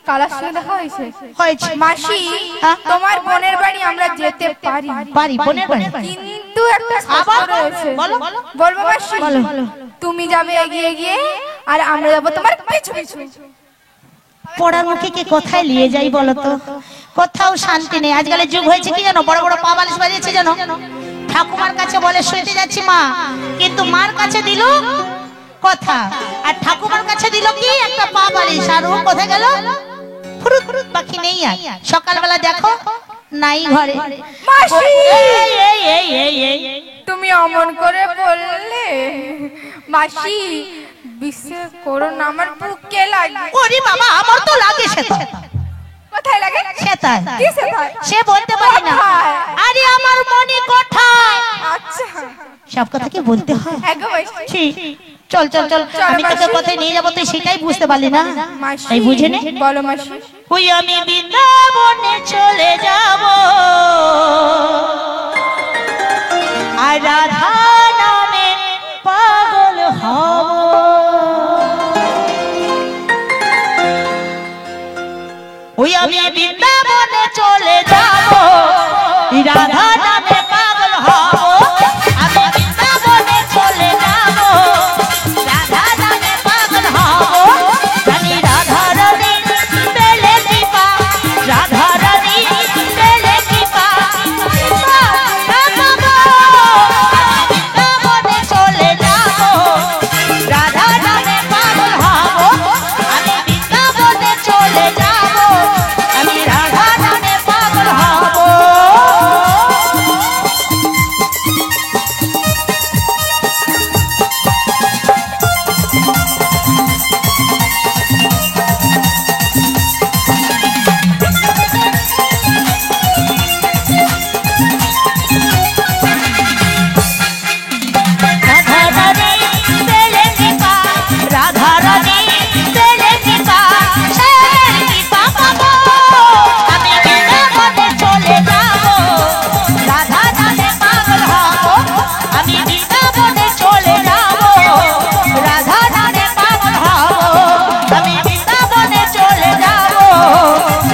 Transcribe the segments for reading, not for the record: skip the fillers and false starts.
Colour সঙ্গে দেখা হয়েছে মাসি তোমার বোনের বাড়ি আমরা যেতে পারি বোনের বাড়ি কিন্তু একটা শর্ত রয়েছে বলবো মাসি তুমি যাবে এগিয়ে এগিয়ে আর আমরা যাবো তোমার পিছু পিছু পড়ার মুখে কে কোথায় নিয়ে যাই বলো তো কোথাও শান্তি নেই আজকালের যুগ হয়েছে কি জানো বড় বড় পা বালিশ বাজিয়েছে জানো ঠাকুমার কাছে বলে শুইতে যাচ্ছি মা কিন্তু মার কাছে দিল কথা আর ঠাকুমার কাছে দিল কি একটা পা বালিশ আর ও কোথায় গেল ফুরুত ফুরুত বাকি নেই আর সকালবেলা দেখো নাই ঘরে মাসি তুমি অমন করে বললে মাসি বিশ্বাস করো না আমার বুকে লাগে ওরে বাবা আমার তো লাগে সেটা কোথায় লাগে সেটা কি সেটা সে বলতে পারে না আরে আমার মনে কোথায় আচ্ছা সব কথা কি বলতে হয় একদম ঠিক চল চল চল আমি তোকে কোথায় নিয়ে যাব তুই সেটাই বুঝতে পারলি না তাই বুঝে নে বলো মাসি ওই আমি বৃন্দাবনে চলে যাব আর রাধা নামে পাগল হব ওই আমি বৃন্দাবনে চলে যাব রাধা নামে পাগল হব আমি বৃন্দাবনে চলে যাব রাধা নামে পাগল হব জানি রাধা রানী পেলে কৃপা রাধা রানী পেলে কৃপা বৃন্দাবনে চলে যাব রাধা নামে পাগল হব আমি বৃন্দাবনে চলে যাব আমি রাধা নামে পাগল হব রাধা রানী পেলে কৃপা রাধা রানী পেলে কৃপা সেই কৃপা পাবো আমি বৃন্দাবনে চলে যাব রাধা নামে পাগল হব আমি বৃন্দাবনে চলে যাব রাধা নামে পাগল হব আমি বৃন্দাবনে চলে যাব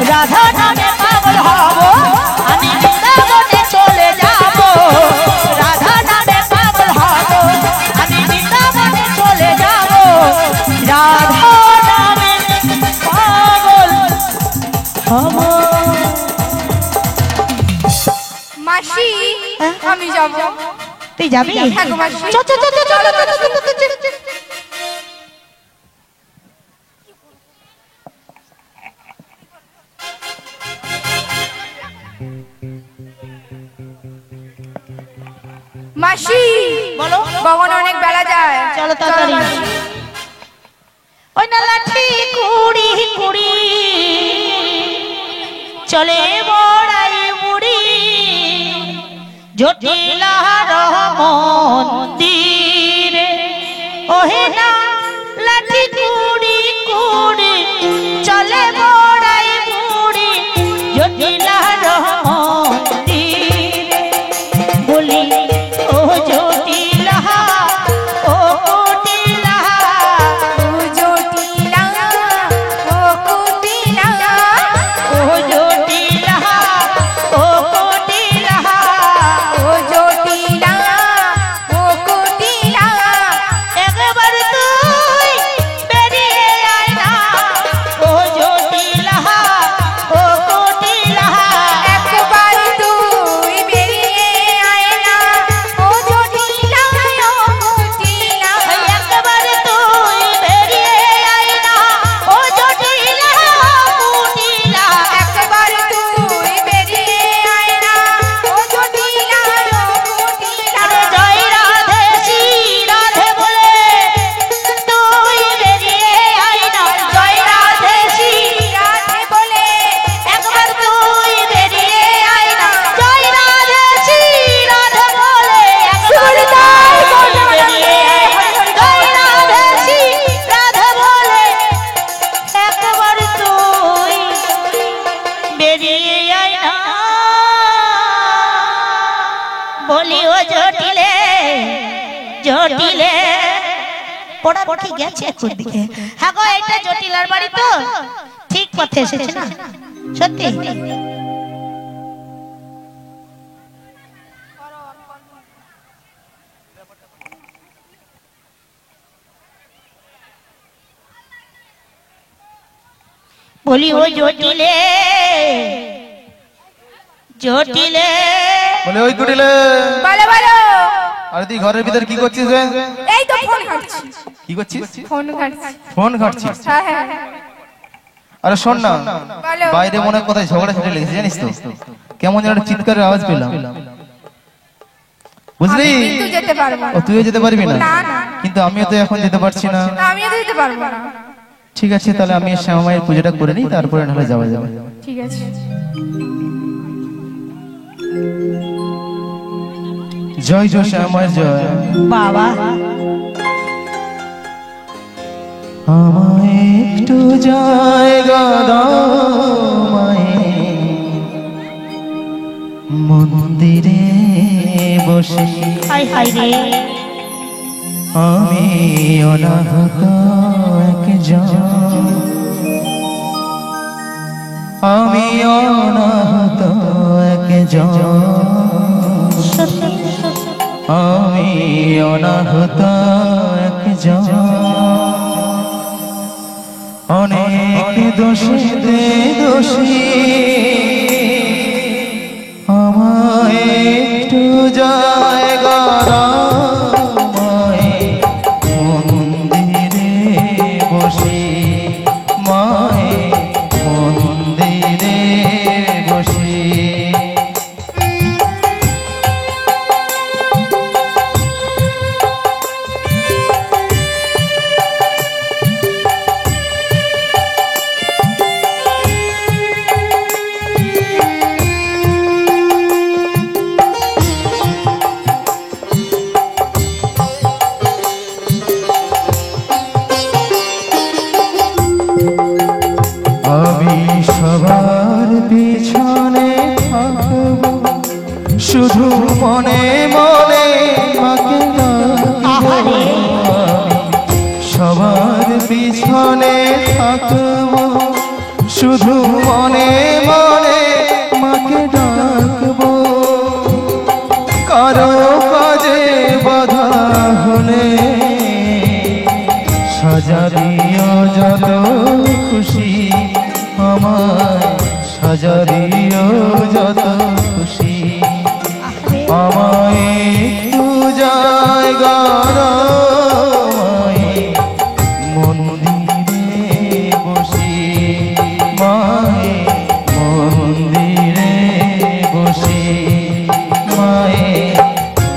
রাধা নামে পাগল হব আমি বৃন্দাবনে চলে যাব রাধা নামে পাগল হব আমি বৃন্দাবনে চলে যাব রাধা নামে পাগল হব মাসি আমি যাব তুই যাবি হ্যাঁ গো মাসি চল চল চল চল চল মাসি বলো ভগবান অনেক বেলা যায় চলো তাড়াতাড়ি ওই না লাঠি কুড়ি কুড়ি চলে বড়াই মুড়ি জটিলার মন্দিরে ওহে না লাঠি কুড়ি কুড়ি চলে বড়াই মুড়ি জটিলার মন্দিরে বলি ও জটিলা ও কুটিলা ও জটিলা ও কুটিলা ও জটিলা ও কুটিলা ও জটিলা ও কুটিলা একবার তুই বেরিয়ে আয় না ও জটিলা ও কুটিলা একবার তুই বেরিয়ে আয় না ও জটিলা ও কুটিলা একবার তুই বেরিয়ে আয় না ও জটিলা কুটিলা একবার তুই বেরিয়ে আয় না ও জটিলা ও কুটিলা জয় রাধে শ্রী রাধে বলে তুই বেরিয়ে আয় না জয় রাধে শ্রী রাধে বলে একবার তুই বেরিয়ে আয় না জয় রাধে শ্রী রাধে বলে একবার তুই বেরিয়ে জয় রাধে শ্রী রাধে বলে একবার তুই বেরিয়ে আয় না বলি ও জটিলে জটিলে পড়ার মুখে গেছে কোন দিকে? হ্যাঁ গো, এটা জটিলার বাড়ি তো, ঠিক পথে এসেছে না সত্যি। বলি ও জটিলে, জটিলে বলে ওই কুটিলে, বলো বলো। আরে তুই ঘরের ভিতর কি করছিস রে? এই তো ফোন ঘাটছি। কি করছিস? ফোন ঘাটছি। ফোন ঘাটছিস? হ্যাঁ হ্যাঁ। আরে শোন না, বলো। বাইরে মনে হয় কোথায় ঝগড়া ছেড়ে লেগেছে জানিস তো? কেমন যেন একটা চিৎকারের আওয়াজ পেলাম, বুঝলি? আমি কিন্তু যেতে পারবো না। ও তুইও যেতে পারবি না? না না। কিন্তু আমিও তো এখন যেতে পারছি না। না, আমিও তো যেতে পারবো না। ঠিক আছে, তাহলে আমি শ্যামা মায়ের পুজোটা করে নিই, তারপরে নাহলে যাওয়া যাবে। ঠিক আছে। জয় জয় শ্যামা মায়ের জয়। বাবা আমায় একটু জায়গা দাও মায়ের মন্দিরে বসে, হাই হাই রে, আমি অনাহত একজন, আমি অনাহত একজন, আমি অনাহত একজন, অনেক দোষীতে দোষী, আমায় একটু জায়গা দাও মায়ের মন্দিরে বসে, মায়ের মন্দিরে বসে। আমি সবার পিছনে থাকবো, শুধু মনে মনে মাকে ডাকবো। আমি সবার পিছনে থাকবো, শুধু মনে মনে মাকে ডাকবো। কারো কাজে বাধা হলে সাজা দিও যত খুশি, আমার সাজা দিও যত খুশি, আমায় একটু জায়গা দাও মায়ের মন্দিরে বসি, মায়ের মন্দিরে বসি, মায়ের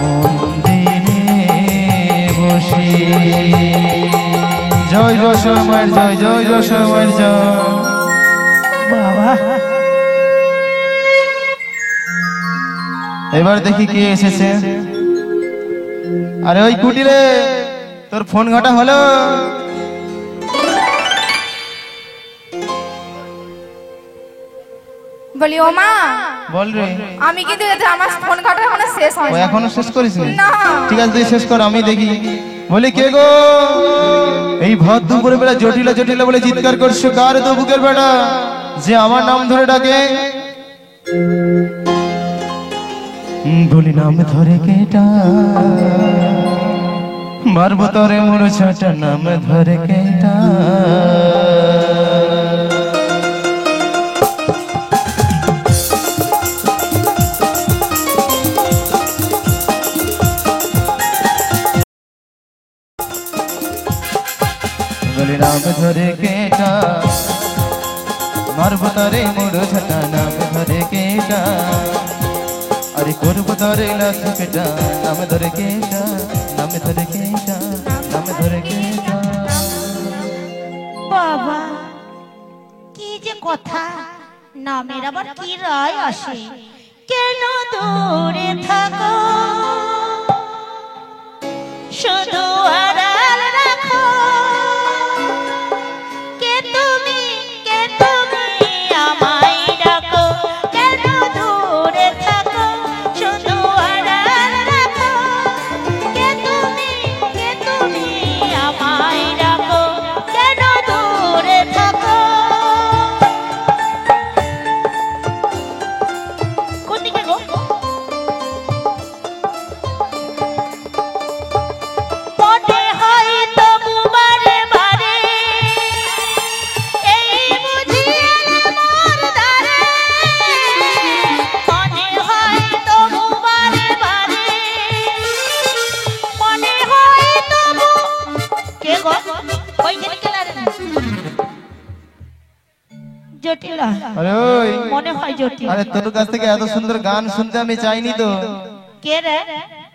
মন্দিরে বসি। জয় যশোর মায়ের জয়, জয় যশোর মায়ের জয়। বাবা এবার দেখি কে এসেছে। আরে ওই কুটিরে, তোর ফোন ঘাটা হলো? বলি ও মা, বল রে। আমি কিন্তু যেতে, আমার ফোন কাটা এখনো শেষ ও হয়নি। এখনো শেষ করিসনি? না। ঠিক আছে, তুই শেষ কর, আমি দেখি। বলি কে গো, এই ভর দুপুরে বেলা জটিলা জটিলা বলে চিৎকার করছো? কার তো বুকের বেটা যে আমার নাম ধরে ডাকে? বলি নাম ধরে কেটা, মারবো তরে মোর ছাটা, নাম ধরে কেটা? বলি নাম ধরে কেটা, মারবো তরে মোর ছাটা, নাম ধরে কেটা? আরে করবো তরে লাথ কেটা, নাম ধরে কেটা, নাম ধরে কেটা, নাম ধরে কেটা? বাবা কি যে কথা, নামের আবার কি রায় আসে? কেন দূরে থাকো, শুধু আড়াল রাখো, কে তুমি, কে তুমি আমায় ডাকো? কেন দূরে থাকো, শুধু আড়াল রাখো, কে তুমি, কে তুমি আমায় জটিলা আরে ওই মনে হয় জটিলা। আরে তোর কাছ থেকে এত সুন্দর গান শুনতে আমি চাইনি তো। কে রে?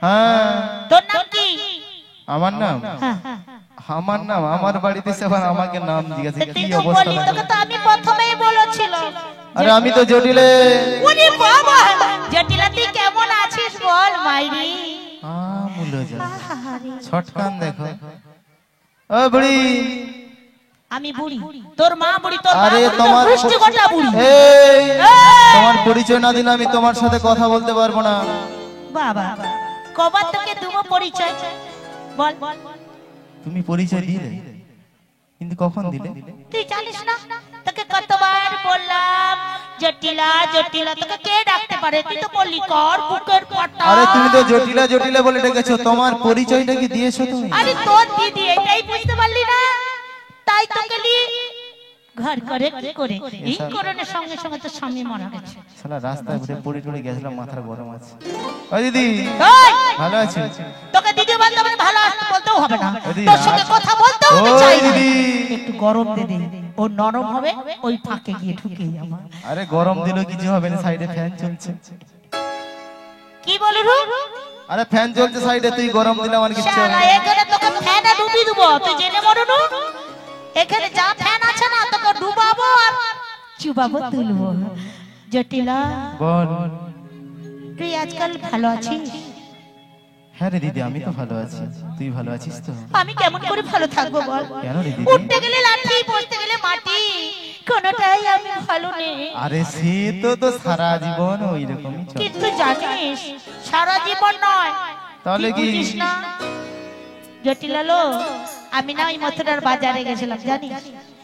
হ্যাঁ তোর নাম কি? আমার নাম হ্যাঁ আমার নাম আমার বাড়িতে এসে আবার আমাকে নাম জিজ্ঞাসা কি তুই তো অবস্থা বললি, লাগে। তোকে তো আমি প্রথমেই বলেছিলাম। আরে আমি তো জটিলে। ওরে বাবা, জটিলা তুই কেমন আছিস বল মাইরি? মুলো যা ছটকান দেখো। ও বুড়ি, আমি বুড়ি, তোর মা বুড়ি, তোর মা আরে বুড়ি, তোর তোমার পুষ্টিকটা বুড়ি। এই তোমার পরিচয় না দিলে আমি তোমার সাথে কথা বলতে পারবো না। বাবা কবার তোকে দেবো পরিচয় বল? তুমি পরিচয় দিলে কিন্তু কখন দিলে? তুই জানিস না তোকে কতবার বললাম জটিলা জটিলা, তোকে কে ডাকতে পারে? তুই তো বললি কর বুকের পাটা। আরে তুমি তো জটিলা জটিলা বলে ডেকেছো, তোমার পরিচয়টা কি দিয়েছো তুমি? আরে তোর দিদি, এটাই বুঝতে পারলি না? তাই তোকে নিয়ে ঘর করে কি করে এই করোনার সঙ্গে সঙ্গে তো স্বামী মারা গেছে। শালা রাস্তায় ঘুরে পড়ে টড়ে গেছিলাম, মাথার গরম আছে। ও দিদি ওই, ভালো আছো? তোকে দিদি বলতে হবে না, ভালো আসতে বলতেও হবে না, দিদি, তোর সঙ্গে কথা বলতেও আমি ওই চাই না। দিদি। একটু গরম দে দে, ও নরম হবে, ওই ফাঁকে গিয়ে ঢুকেই আমার। আরে গরম দিলেও কিছু হবে না, সাইডে ফ্যান চলছে। কি বলি রু? আরে ফ্যান চলছে সাইডে, তুই গরম দিলে আমার কিছু হবে শালা না। এখানে তোকে ফ্যানে ডুবি দেবো, তুই জেনে মরনু। এখানে যা ফ্যান আছে না তোকে ডুবাবো আর চুবাবো তুলবো। জটিলা বল। তুই আজকাল ভালো আছিস? হ্যাঁ রে দিদি, আমি তো ভালো আছি, তুই ভালো আছিস তো? আমি কেমন করে ভালো থাকবো বল? কেন রে দিদি? উঠতে গেলে লাঠি, বসতে গেলে মাটি, কোনোটাই আমি ভালো নেই। আরে সে তো সারা জীবন ওই রকমই চলে। কিন্তু জানিস সারা জীবন নয়, তাহলে তুই কি? বুঝিস না জটিলালো, আমি না ওই মথুরার বাজারে গেছিলাম জানিস?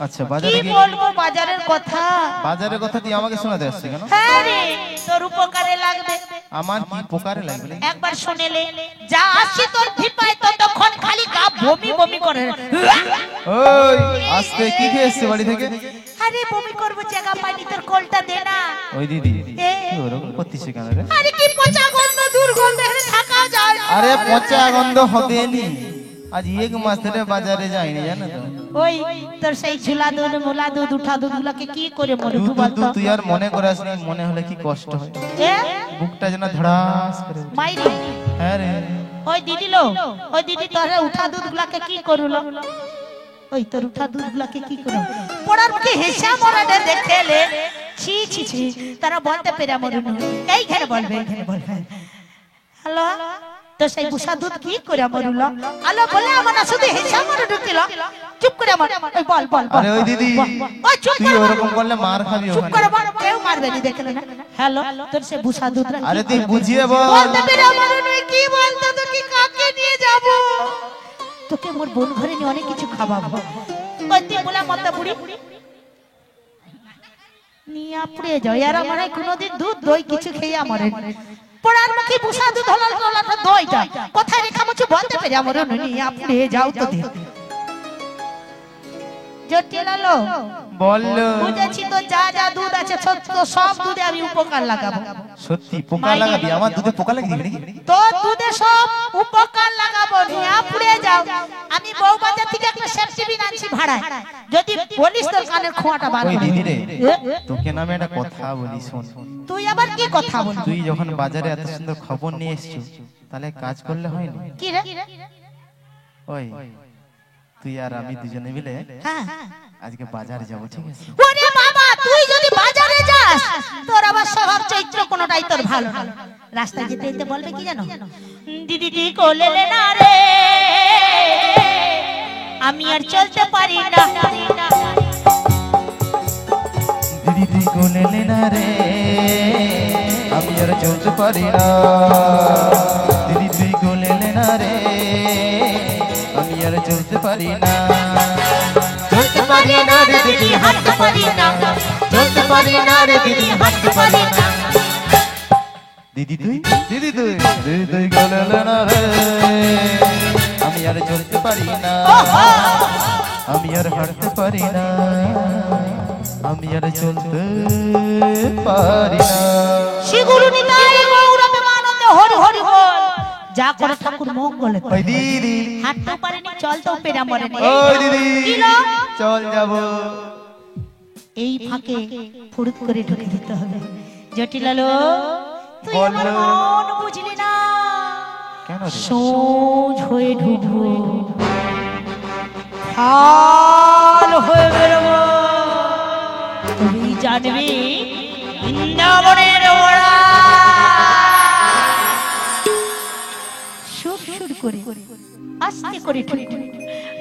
আচ্ছা কি বাজারে গিয়ে বলবো বাজারের কথা? বাজারের কথা তুই আমাকে শোনাতে আসছিস কেন? হ্যাঁ রে, তোর উপকারে লাগবে। আমার কি উপকারে লাগবে? একবার শুনেলে যা আসছি তোর ভিপায়, ততক্ষণ খালি গা বমি বমি করে। ওই আস্তে, কি খেয়ে এসছে বাড়ি থেকে? আরে বমি করবো, জায়গা পাইনি, তোর কোলটা দে না। ওই দিদি এ। তুই ওরকম করতিস কেন রে? আরে কি পচা গন্ধ, দুর্গন্ধ, এখানে থাকা যায় না। আরে পচা গন্ধ হবে নি, আজ এক মাস ধরে বাজারে যাইনি জানো তো। ওই তোর সেই ঝুলা দুধ, মোলা দুধ, উঠা দুধ গুলাকে কি করে মরে তুই বলতো? তুই আর মনে করাস নি, মনে হলে কি কষ্ট হয়, এ বুকটা যেন ধড়াস করে উঠে। মাইরি, হ্যাঁ রে। ওই দিদি লো, ওই দিদি তোর উঠা দুধ গুলাকে কি করলো? ওই তোর উঠা দুধ গুলাকে কি করলো? পড়ার মুখে হেসা মরাটা দেখেলে ছি ছি ছি, তারা বলতে পেরে মরুন। এইখানে বলবে, এইখানে বলবে। হ্যালো, তো সেই বুসা দুধ কি করে মরুলো? আলো বলে আমার না শুধু হেসা মরে ঢুকিল। চুপ করে আমার, ওই বল বল বল। আরে ওই দিদি, ওই চুপ তুই করে বল। ওরকম করলে মার খাবি চুপ ওখানে। করে বল, কেউ মারবে না, দেখলে না? হ্যালো, তোর সেই বুসা দুধ। আরে তুই বুঝিয়ে বল। বলতে পেরে মরুন, কি বলতো তোকে কাকে নিয়ে যাব? তোকে মোর বোন ঘরে নিয়ে অনেক কিছু খাওয়াবো। ওই তুই বলা মত বুড়ি নিয়ে আপড়ে যাও, আর আমার কোনোদিন দুধ দই কিছু খেয়ে আমারে পড়ার মুখে বুসা দুধ হলো দইটা কোথায় রেখা মুছে বলতে পেরে আমার নিয়ে আপড়ে যাও তো দে। জটিলালো বললো বুঝেছি, তো যা যা দুধ আছে তো সব দুধে আমি উপকার লাগাবো। সত্যি পোকা লাগাবি? আমার দুধে পোকা লাগিয়ে দিবি নাকি? তো দুধে সব উপকার লাগাবো, নিয়ে আপড়ে যাও। আমি বউবাজার থেকে একটা সেফটিবিন আনছি ভাড়ায়, যদি বলিস তোর কানের খোঁয়াটা বার ওই করে। দিদি রে, এ? তোকে নামে একটা কথা বলি শোন। তুই আবার কি কথা বলবি? তুই যখন বাজারে এত সুন্দর খবর নিয়ে এসছিস, তাহলে কাজ করলে হয়নি? কি রে? ওই তুই আর আমি দুজনে মিলে হ্যাঁ। আজকে বাজারে যাবো, ঠিক আছে? ওরে বাবা, তুই যদি বাজারে যাস, তোর আবার স্বভাব চরিত্র কোনোটাই তোর ভালো না। রাস্তায় যেতে যেতে বলবে কি জানো? দিদি তুই কোলে নে না রে, আমি আর চলতে পারি না। দিদি তুই কোলে নে না রে, আমি আর চলতে পারি না। দিদি তুই কোলে নে না রে, আমি আর চলতে পারি না। চলতে পারি না রে দিদি, হাঁটতে পারি না। চলতে পারি না রে দিদি, হাঁটতে পারি না। দিদি তুই, দিদি তুই, দিদি তুই কোলে নে না রে, আমি আর চলতে পারি না। আমি আর হাঁটতে পারি না, আমি আর চলতে পারি না। শিগুরু নিতাই গৌরবে মানন্দে হরি হরি বল। যা করে ঠাকুর মঙ্গলে করে। ওই দিদি, হাঁটতেও পারেনি, চলতেও পেরে মরেনি। ওই দিদি, কি লো? চল যাব। এই ফাঁকে ফুরুত করে ঢুকে দিতে হবে। জটিলালো তুই বল। আমার মন বুঝলি না, কেন রে? সোজ হয়ে ঢুকবো, হাল হয়ে বেরোবো, তুমি জানবি বৃন্দাবনের ওরা সুর সুর করে আস্তে করে ঢুকবো।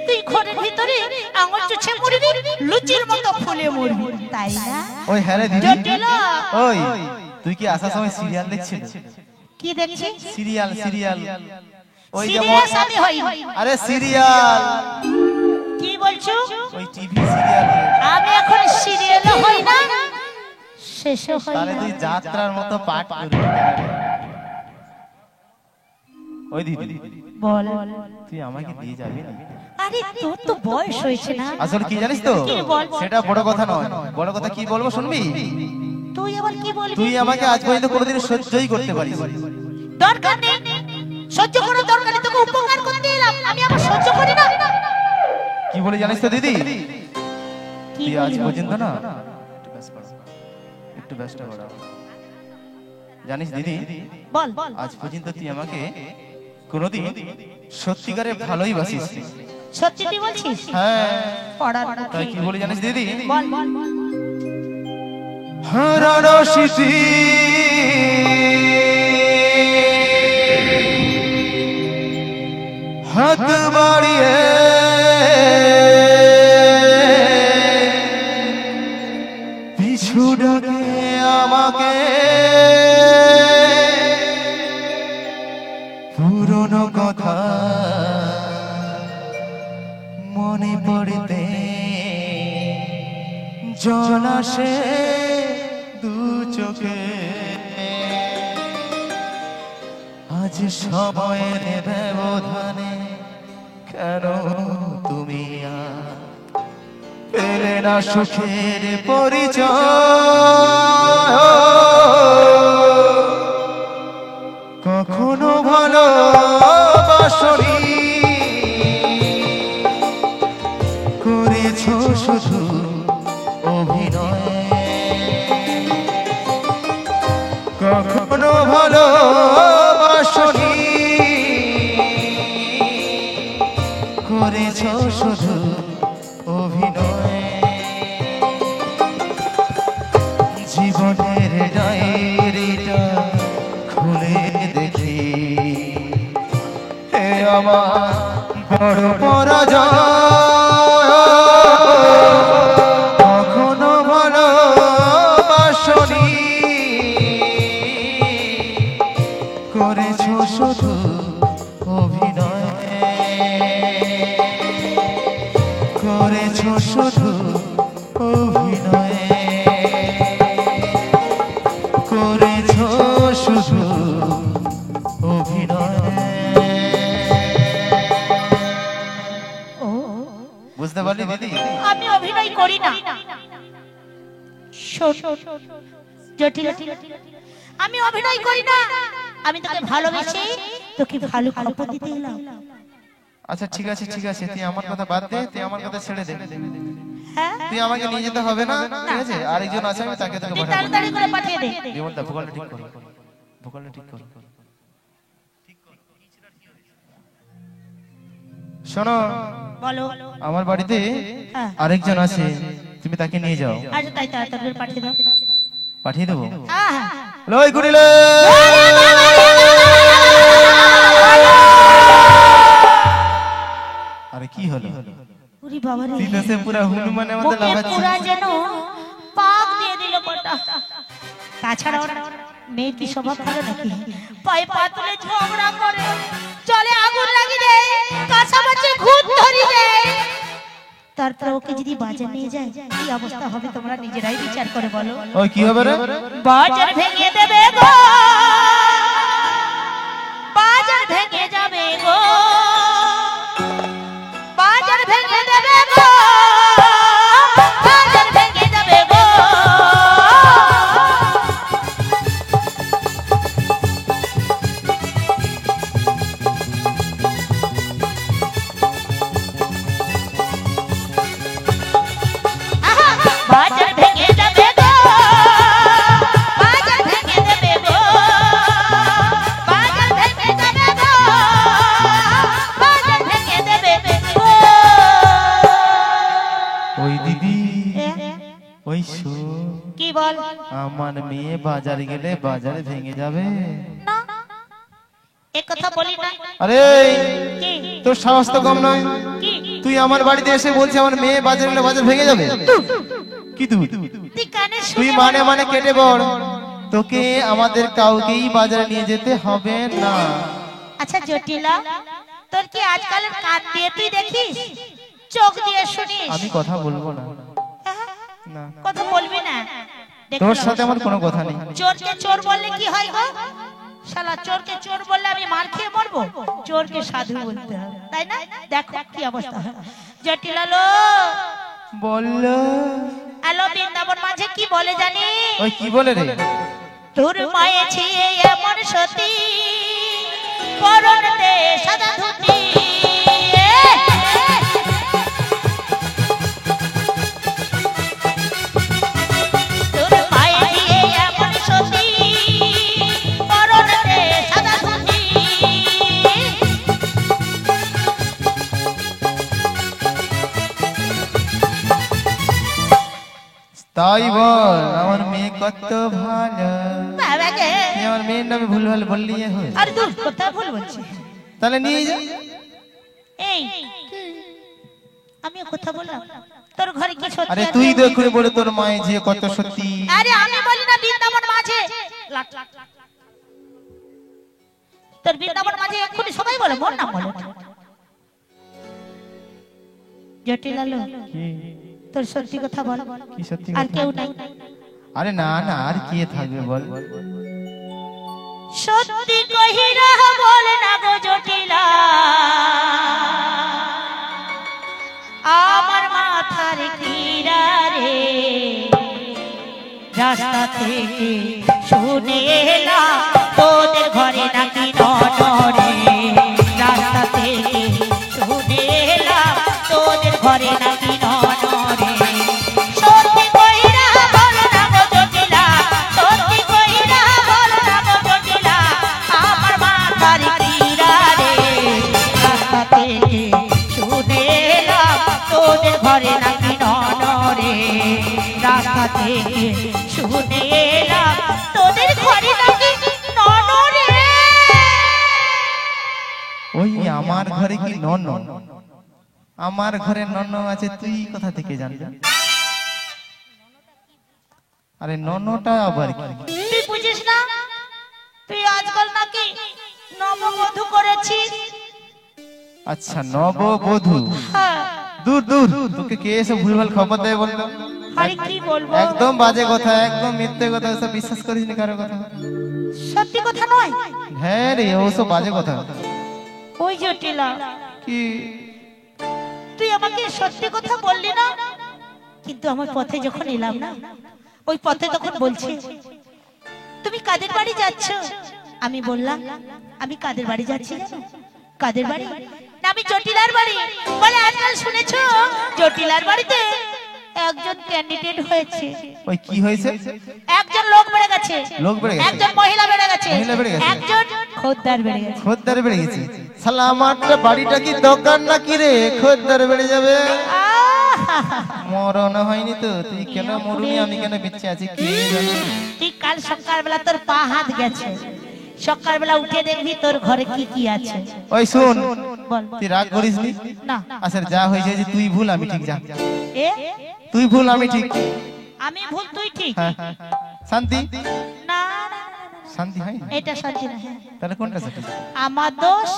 তুই ঘরের ভিতরে আঙুল চুষে মরবি, লুচির মতো ফুলে মরবি, তাই না? ওই হ্যাঁ রে দিদি। জটিলা ওই তুই কি আসার সময় সিরিয়াল দেখছিস? কি দেখছিস? সিরিয়াল সিরিয়াল ওই যেমন সিরিয়াস আমি হই। আরে সিরিয়াল কি বলছো? ওই টিভি সিরিয়াল। আমি এখন সিরিয়াল হই না, শেষ হই তাহলে না। তুই যাত্রার মতো পাঠ করবি। ওই দিদি বল। তুই আমাকে দিয়ে যাবি না? আরে তোর তো বয়স হয়েছে না। আসলে কি জানিস তো, কি বল? সেটা বড় কথা নয়। বড় কথা কি বলবো শুনবি? তুই আবার কি বলবি? তুই আমাকে আজ পর্যন্ত কোনোদিন সহ্যই করতে পারিস। দরকার নেই, সহ্য করার দরকার নেই, তোকে উপকার করতে এলাম, আমি আবার সহ্য করি না। কি বলে জানিস তো দিদি? কি তুই আজ বলবি? পর্যন্ত না একটু ব্যস্ত করা জানিস দিদি, বল। আজ পর্যন্ত তুই আমাকে কোনোদিন সত্যিকারে ভালোই বাসিস। সত্যি তুই বলছিস? হ্যাঁ, পড়ার তাই কি বলে জানিস দিদি? বল। হারানো স্মৃতি হাত বাড়িয়ে পিছু ডাকে আমাকে, পুরনো কথা মনে পড়তে জল আসে দু চোখে। আজ সময়ের ব্যবধানে কেন তুমি আর পেলে না সুখের পরিচয়? কখনো ভালোবাসনি, করেছো শুধু অভিনয়। কখনো ভালোবাসনি, করেছো শুধু অভিনয়। জীবনের ডায়েরিটা খুলে দেখি, হে আমার বড় পরাজয়। কখনো ভালোবাসনি, করেছো শুধু অভিনয়। করেছো শুধু অভিনয়। করেছো শুধু অভিনয়। বুঝতে পারলি দিদি? আমি অভিনয় করি না। শোন জটিলা, আমি অভিনয় করি না, আমি তোকে ভালোবেসে তোকে ভালো খবর দিতে এলাম। আচ্ছা ঠিক আছে ঠিক আছে, তুই আমার কথা বাদ দে, তুই আমার কথা ছেড়ে দে। হ্যাঁ, তুই আমাকে নিয়ে যেতে হবে না, ঠিক আছে? আরেকজন আছে, আমি তাকে তোকে তুই পাঠাবো। তাড়াতাড়ি করে পাঠিয়ে দে। বিমলদা ভোকালটা ঠিক কর, ভোকালটা ঠিক কর। শোনো, বলো। আমার বাড়িতে হ্যাঁ। আরেকজন আছে, তুমি তাকে নিয়ে যাও। আচ্ছা তাই তাড়াতাড়ি করে পাঠিয়ে দাও। পাঠিয়ে দেবো। হ্যাঁ হ্যাঁ। লই গুড়িলে আরে কি হলো? ওরে বাবা রে, তুই তো সে পুরা হনুমানের মতো মুখে লাফাচ্ছিস। পুরা যেন পাক দিয়ে দিল কটা। তাছাড়া ওর মেয়ের কি স্বভাব ভালো নাকি? পায়ে পা তুলে ঝগড়া করে, চলে আগুন লাগিয়ে দেয়, কাঁচা মাছের ঘুম ধরিয়ে দেয়। তারপর ওকে যদি বাজার নিয়ে যায়, কি অবস্থা হবে তোমরা নিজেরাই বিচার করে বলো। ওই কি হবে রে? বাজার ভেঙে দেবে গো, বাজার ভেঙে যাবে গো, বাজার ভেঙে দেবে গো, বাজার ভেঙে যাবে গো। বাজার ভেঙে ওই শো কি বল? আমার মেয়ে বাজারে গেলে বাজারে ভেঙে যাবে না এ কথা বলি না। আরে কি তোর সাহস তো কম নয়, কি তুই আমার বাড়িতে এসে বলছিস আমার মেয়ে বাজারে গেলে বাজার ভেঙে যাবে। কি তুই কানে তুই শুনে মানে কেটে বল, তোকে আমাদের কাউকেই বাজারে নিয়ে যেতে হবে না। আচ্ছা জটিলা, তোর কি আজকালের কান দিয়ে তুই দেখিস, চোখ দিয়ে শুনিস? আমি কথা বলবো না, না কথা বলবি না? তোর সাথে আমার কোনো কথা নেই। চোরকে চোর বললে কি হয় গো? শালা চোরকে চোর বললে আমি মার খেয়ে মরবো? চোরকে সাধু বলতে হবে, তাই না? দেখো কি অবস্থা। জটিলা লো বললো আলো বৃন্দাবন মাঝে কি বলে জানি? ওই কি বলে রে? তোর মায়ে ছিয়ে এমন সতী পরনে সাদা ধুতি, তোর মায়ে ছিয়ে এমন সতী পরনে সাদা ধুতি। তাই বল আমার মেয়ে কত ভালো, বাবাকে তুই আমার মেয়ের নামে ভুলভাল বললি হয়? আর দূর কথা ভুল বলছি। তাহলে নিয়ে যা। এই আমি কথা বললাম, তোর ঘরে কি সত্যি আরে আছে? তুই তো এক্ষুনি বলে তোর মায়ে যে কত সত্যি। আরে আমি বলি না বৃন্দাবন মাঝে, তোর বৃন্দাবন মাঝে এক্ষুনি সবাই বলে, মোর নাম বলে। জটিল আলো তোর সত্যি কথা বল, কি সত্যি আর কথা? কেউ নাই? আরে না না, আর কে থাকবে বল। সত্যি কহিরা বল না গো জটিলা, আমার মাথার কিরা রে, রাস্তা থেকে শুনে এলাম তোদের ঘরে নাকি নরে, রাস্তা থেকে শুনে এলাম তোদের ঘরে নাকি নরে। সত্যি কইরা বল না গো জটিলা, সত্যি কইরা বল না গো জটিলা, আমার মাথার কিরা রে, রাস্তা থেকে শুনে এলাম তোদের ঘরে নাকি নরে, রাস্তা থেকে শুনে এলাম তোদের ঘরে নাকি নরে। ওই আমার ঘরে কি নন? আমার ঘরে নন আছে, তুই কোথা থেকে জানবি? আরে ননটা আবার কি? তুই বুঝিস না? তুই আজকাল নাকি নববধূ করেছিস। আচ্ছা নববধূ, হ্যাঁ, দূর দূর, তোকে কে এসে ভুলভাল খবর দেয় বললো? আরে কি বলবো? একদম বাজে কথা, একদম মিথ্যে কথা, ওসব বিশ্বাস করিস না কারো কথা। সত্যি কথা নয়। হ্যাঁ রে, ওসব বাজে কথা। ওই জটিলা, কি তুই আমাকে সত্যি কথা বললি না, কিন্তু আমার পথে যখন এলাম না, ওই পথে তখন বলছে তুমি কাদের বাড়ি যাচ্ছ? আমি বললাম আমি কাদের বাড়ি যাচ্ছি জানো? কাদের বাড়ি না, আমি জটিলার বাড়ি। বলে আজকাল শুনেছো জটিলার বাড়িতে একজন ক্যান্ডিডেট হয়েছে। ওই কি হয়েছে? একজন লোক বেড়ে গেছে, লোক বেড়ে গেছে? একজন মহিলা বেড়ে গেছে, মহিলা বেড়ে গেছে? একজন খদ্দার বেড়ে গেছে। খদ্দার বেড়ে গেছে? শালা আমারটা বাড়িটা কি দোকান নাকি রে খদ্দার বেড়ে যাবে? মরণ হয়নি তো, তুই কেন মরুনি, আমি কেন বেঁচে আছি কি জানি। তুই কাল সকালবেলা তোর পা হাত গেছে, সকালবেলা উঠে দেখবি তোর ঘরে কি কি আছে। ওই শুন, বল তুই রাগ করিস নি? না। আচ্ছা যা হয়েছে যে তুই ভুল আমি ঠিক, যা এ তুই ভুল আমি ঠিক। আমি ভুল তুই ঠিক। হ্যাঁ, শান্তি না না, না, শান্তি হয় না? এটা শান্তি না। তাহলে কোনটা শান্তি? আমার দোষ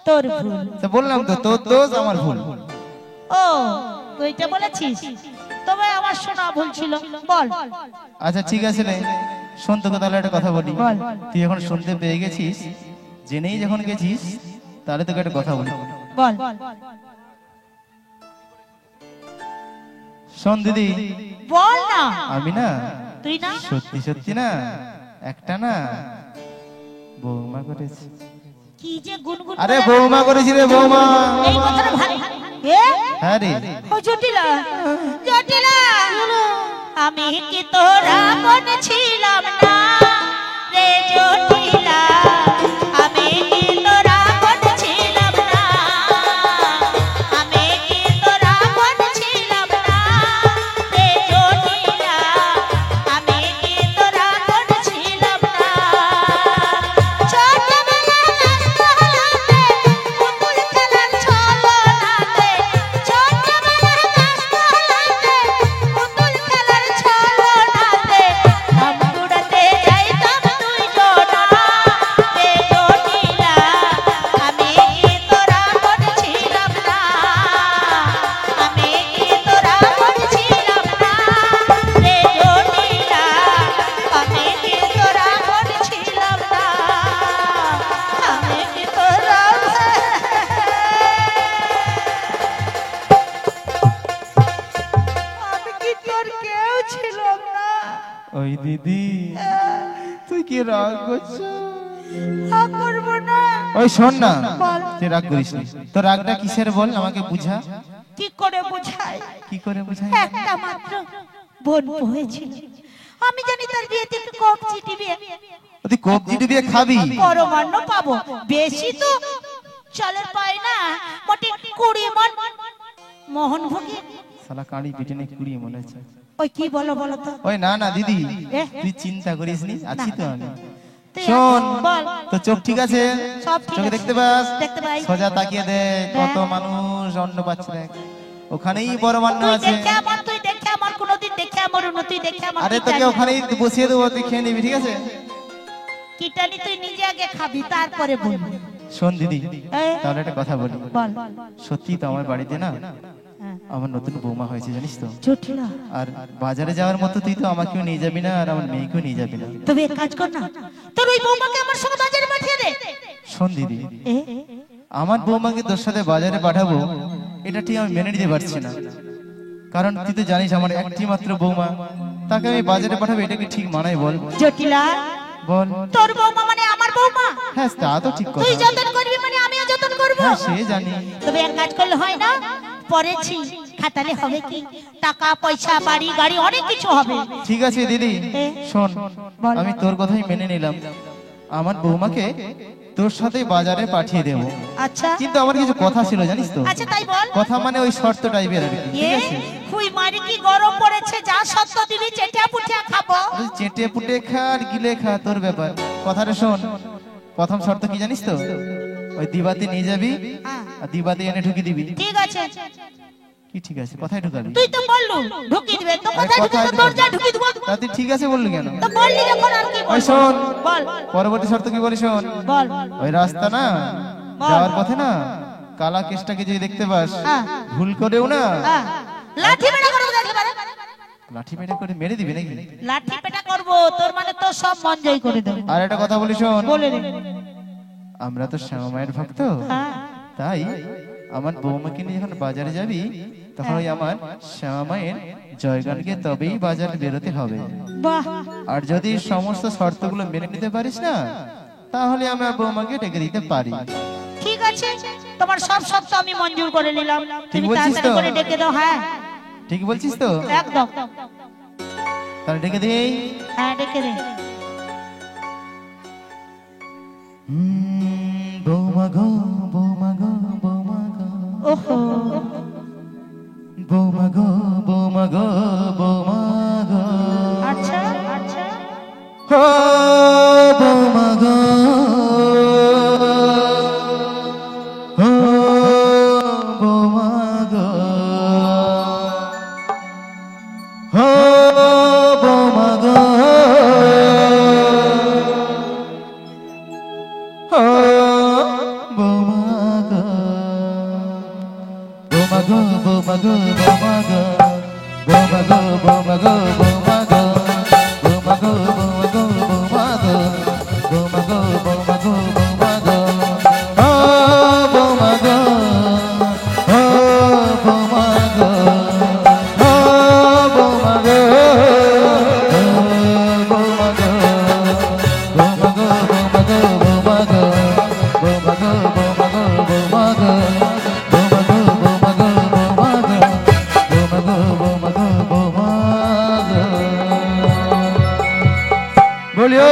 তোর ভুল। তো বললাম তো, তোর দোষ আমার ভুল। ও তুইটা বলেছিস, তবে আমার শোনা ভুল ছিল। বল। আচ্ছা ঠিক আছে রে, শোন তোকে তাহলে একটা কথা বলি। বল। তুই এখন শুনতে পেয়ে গেছিস, জেনেই যখন গেছিস, তাহলে তোকে একটা কথা বলি। বল। শোন দিদি, বল না। আমি না তুই না সত্যি সত্যি না একটা না বৌমা করেছি। কি যে গুনগুন আরে করে- বৌমা করেছি রে, বৌমা। এই কথাটা ভালো। এ হ্যাঁ রে, ও জটিলা, জটিলা, আমি কি তোরা মনে ছিলাম না রে জটিলা, আমি কি তোরা মনে ছিলাম না, আমি কি তোরা মনে ছিলাম না রে জটিলা। ওই দিদি তুই কি রাগ করছো? করবো না। ওই শোন না, বল। তুই রাগ করিস না। তোর রাগটা কিসের বল, আমাকে বুঝা। কি করে বোঝাই? কি করে বুঝাই? একটা মাত্র বোন হয়েছিল, আমি জানি তার বিয়েতে একটু কবজি দিবে, তুই কবজি ডুবিয়ে খাবি? পরমান্ন পাবো, বেশি তো চলের পাই না, মোটে 20 মণ মোহন ভোগে। শালা কাড়ি পিটে নে 20 মনে হচ্ছে। ওই কি বলো বলো তো? ওই না না দিদি, এ? তুই চিন্তা করিস নি, আছি তো আমি। তুই শোন, বল। তো চোখ ঠিক আছে? সব ঠিক চোখে আছে। দেখতে পাস? দেখতে পাই। সোজা তাকিয়ে দেখ, কত দেখ। মানুষ অন্ন পাচ্ছে দেখ। ওখানেই পরমান্ন তুই আছে। দেখে আমার, তুই দেখে আমার, কোনোদিন দেখে আমার উন্নতি দেখে আমার। আরে কি তোকে জানি? ওখানেই বসিয়ে দেবো, তুই খেয়ে নিবি, ঠিক আছে? কিটানি তুই নিজে আগে খাবি, তারপরে বলবি। শোন দিদি, এ? তাহলে একটা কথা বলি। বল। সত্যি তো আমার বাড়িতে না হ্যাঁ। আমার নতুন বৌমা হয়েছে, জানিস তো? জটিলা, আর বাজারে যাওয়ার মতো তুই তো আমাকেও নিয়ে যাবি না, আর আমার মেয়েকেও নিয়ে যাবি না। তবে এক কাজ কর না, তোর ওই বৌমাকে আমার সঙ্গে বাজারে পাঠিয়ে দে। শোন দিদি, এ? আমার বৌমাকে তোর সাথে বাজারে পাঠাবো, এটা ঠিক আমি মেনে নিতে পারছি না। কারণ তুই তো জানিস আমার একটি মাত্র বৌমা, তাকে আমি বাজারে পাঠাবো, এটা কি ঠিক মানায় বল? জটিলা, বল। তোর বৌমা মানে আমার বৌমা, হ্যাঁ তা তো ঠিক তুই কথা। যতন করবি মানে আমিও যতন করব। হ্যাঁ সে জানি। তবে এক কাজ করলে হয় না, পরেছি খাতালে হবে কি, টাকা পয়সা বাড়ি গাড়ি অনেক কিছু হবে। ঠিক আছে দিদি, এ? শোন, বল। আমি তোর কথাই মেনে নিলাম, আমার বৌমাকে তোর সাথে বাজারে পাঠিয়ে দেবো। আচ্ছা কিন্তু আমার কিছু কথা ছিল, জানিস তো? আচ্ছা তাই বল। কথা মানে ওই শর্ত টাইপের আর কি, এ ঠিক আছে? হুই মারি কি গরম পড়েছে, যা সত্য দিবি চেটে পুটিয়া খাবো। তুই চেটে পুটে খা আর গিলে খা, তোর ব্যাপার। কথাটা শোন, প্রথম শর্ত কি জানিস তো? ওই দিবাতে নিয়ে যাবি হ্যাঁ। আর দিবাতে এনে ঢুকি দিবি। ঠিক আছে, কি ঠিক আছে? কোথায় ঢুকাবি? তুই তো বললু ঢুকি দিবে, তো আরে কোথায় ঢুকি কোথায় দেব? দরজা ঢুকি দেব। তা তুই ঠিক আছে বললি কেন? তো বললি যখন আর কি ওই বল। শোন, বল পরবর্তী শর্ত কি বলি শোন। বল। ওই রাস্তা না বল। যাওয়ার পথে না কালা কেষ্টাকে যদি দেখতে পাস, হ্যাঁ। ভুল করেও না হ্যাঁ, লাঠি পেটা করবো দেখতে পারে। লাঠি মেরে করে মেরে দিবি নাকি? লাঠি পেটা করবো, তোর মানে তো সব মন জয় করে দেবো। আর একটা কথা বলি শোন, বলে রে। আমরা তো শ্যামা মায়ের ভক্ত, হ্যাঁ। তাই আমার বৌমাকে নিয়ে যখন বাজারে যাবি তখন ওই আমার শ্যামা মায়ের জয়গান গিয়ে তবেই বাজারে বেরোতে হবে। বাহ, আর যদি সমস্ত শর্তগুলো মেনে নিতে পারিস না, তাহলে আমার বৌমাকে ডেকে দিতে পারি। ঠিক আছে, তোমার সব শর্ত আমি মঞ্জুর করে নিলাম, ঠিক তুমি বলছিস তাড়াতাড়ি তো? করে ডেকে দাও। হ্যাঁ ঠিক বলছিস তো? একদম। তাহলে ডেকে দিই। হ্যাঁ ডেকে দে। বৌমা গো, বৌমা গো, বৌমা গো, ওহো, বৌমা গো, বৌমা গো, বৌমা গো, আচ্ছা আচ্ছা। ও বৌমা গো, ও বৌমা গো, ও বৌমা গো, ও বৌমা গো, বৌমা গো, বৌমা গো, বৌমা গো, বৌমা গো, বৌমা গো, বৌমা গো, বৌমা গো, বৌমা গো, বৌমা গো, বৌমা গো, বৌমা গো, বৌমা গো, ও বৌমা গো, ও বৌমা গো, ও বৌমা গো, ও বৌমা গো, বৌমা গো, বৌমা গো, বৌমা গো, বৌমা গো, বৌমা গো, বৌমা গো, বৌমা গো, বৌমা গো, বৌমা গো, বৌমা গো, বৌমা গো, বৌমা গো। বলিও